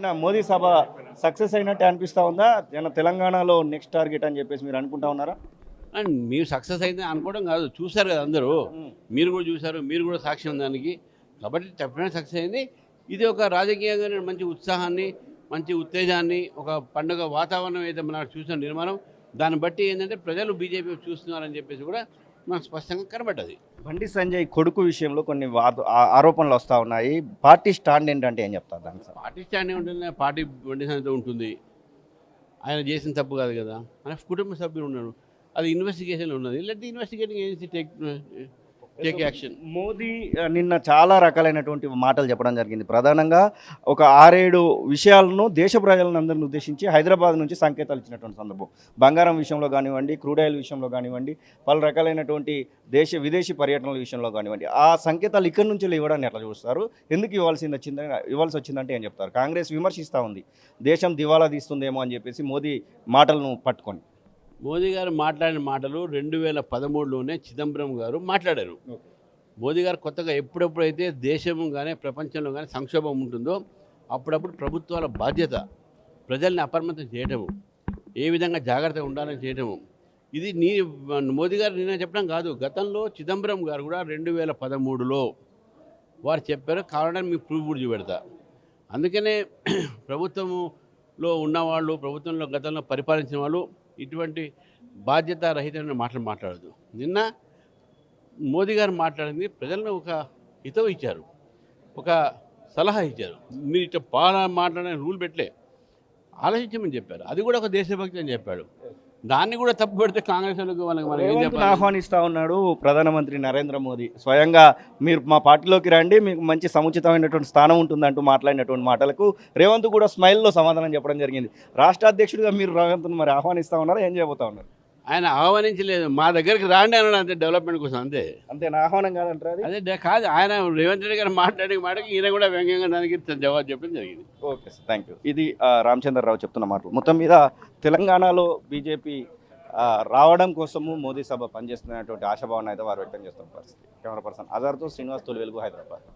నిన్న మోదీ సభ సక్సెస్ అయినట్టే అనిపిస్తూ ఉందా? తెలంగాణలో నెక్స్ట్ టార్గెట్ అని చెప్పేసి మీరు అనుకుంటా ఉన్నారా? అండ్ మీరు సక్సెస్ అయింది అనుకోవడం కాదు, చూశారు కదా అందరూ, మీరు కూడా చూశారు, మీరు కూడా సాక్ష్యం దానికి. కాబట్టి తప్పకుండా సక్సెస్ అయింది. ఇది ఒక రాజకీయంగా మంచి ఉత్సాహాన్ని, మంచి ఉత్తేజాన్ని, ఒక పండుగ వాతావరణం అయితే మనం చూసిన నిర్మాణం, దాన్ని బట్టి ఏంటంటే ప్రజలు బీజేపీ చూస్తున్నారని చెప్పేసి కూడా మనకు స్పష్టంగా కనబడ్డది. బండి సంజయ్ కొడుకు విషయంలో కొన్ని ఆరోపణలు వస్తూ ఉన్నాయి. పార్టీ స్టాండ్ ఏంటంటే ఏం చెప్తారు దానికి? పార్టీ స్టాండ్ ఉంటుంది, పార్టీ బండి సంజయ్తో ఉంటుంది. ఆయన చేసిన తప్పు కాదు కదా, ఆయన కుటుంబ సభ్యులు ఉన్నారు, అది ఇన్వెస్టిగేషన్లో ఉన్నది. Let the investigating agency take action. Modi నిన్న చాలా రకాలైనటువంటి మాటలు చెప్పడం జరిగింది. ప్రధానంగా ఒక 6-7 విషయాలను దేశ ప్రజలందరిని ఉద్దేశించి హైదరాబాద్ నుంచి సంకేతాలు ఇచ్చినటువంటి సందర్భం. బంగారం విషయంలో కానివ్వండి, క్రూడ్ ఆయిల్ విషయంలో కానివ్వండి, పలు రకాలైనటువంటి విదేశీ పర్యటనల విషయంలో కానివ్వండి, ఆ సంకేతాలు ఇక్కడి నుంచి ఇవ్వడాన్ని ఎట్లా చూస్తారు? ఎందుకు ఇవ్వాల్సి వచ్చిందంటే ఏం చెప్తారు? కాంగ్రెస్ విమర్శిస్తూ ఉంది, దేశం దివాలా తీస్తుందేమో అని చెప్పేసి మోదీ మాటలను పట్టుకొని. మోదీ గారు మాట్లాడిన మాటలు 2013లోనే చిదంబరం గారు మాట్లాడారు. మోదీ గారు కొత్తగా ఎప్పుడెప్పుడైతే దేశం కానీ ప్రపంచంలో కానీ సంక్షోభం ఉంటుందో అప్పుడప్పుడు ప్రభుత్వాల బాధ్యత ప్రజల్ని అప్రమత్తం చేయటము, ఏ విధంగా జాగ్రత్తగా ఉండాలని చేయటము. ఇది మోదీ గారు నిన్న చెప్పడం కాదు, గతంలో చిదంబరం గారు కూడా 2013లో వారు చెప్పారు. కావాలని మీకు ప్రూఫ్ కూడా చూపెడతా. అందుకనే ప్రభుత్వంలో ఉన్నవాళ్ళు, ప్రభుత్వంలో గతంలో పరిపాలించిన వాళ్ళు ఇటువంటి బాధ్యత రహితమైన మాటలు మాట్లాడదు. నిన్న మోదీ గారు మాట్లాడింది ప్రజలను ఒక హితవు ఇచ్చారు, ఒక సలహా ఇచ్చారు. మీరు ఇట్లా మాట్లాడే రూల్ పెట్టలే, ఆలోచించమని చెప్పారు. అది కూడా ఒక దేశభక్తి అని చెప్పాడు. దాన్ని కూడా తప్పు పెడితే కాంగ్రెస్ వాళ్ళకి మనం ఏం చెప్పాలి? ఆహ్వానిస్తూ ఉన్నాడు ప్రధానమంత్రి నరేంద్ర మోదీ. స్వయంగా మీరు మా పార్టీలోకి రండి, మీకు మంచి సముచితమైనటువంటి స్థానం ఉంటుందంటూ మాట్లాడినటువంటి మాటలకు రేవంత్ కూడా స్మైల్లో సమాధానం చెప్పడం జరిగింది. రాష్ట్ర అధ్యక్షుడిగా మీరు రేవంత్ను మరి ఆహ్వానిస్తూ ఉన్నారా, ఏం చేయబోతా ఉన్నారు? ఆయన ఆహ్వానించలేదు, మా దగ్గరికి రాండి అన్నాడు, అంతే, డెవలప్మెంట్ కోసం, అంతే. అంతే ఆహ్వానం కాదంటారు? అదే కాదు, ఆయన రేవంత్ రెడ్డి గారు మాట్లాడే మాటకి ఈయన కూడా వ్యంగ్యంగా దానికి జవాబు చెప్పడం జరిగింది. Okay sir, thank you. ఇది రామచంద్రరావు చెప్తున్న మాటలు. మొత్తం మీద తెలంగాణలో బీజేపీ రావడం కోసము మోదీ సభ పనిచేస్తున్నటువంటి ఆశాభావాన్ని అయితే వారు వ్యక్తం చేస్తున్న పరిస్థితి. కెమెరా పర్సన్ అజర్తో శ్రీనివాస్, తొలి వెలుగు, హైదరాబాద్.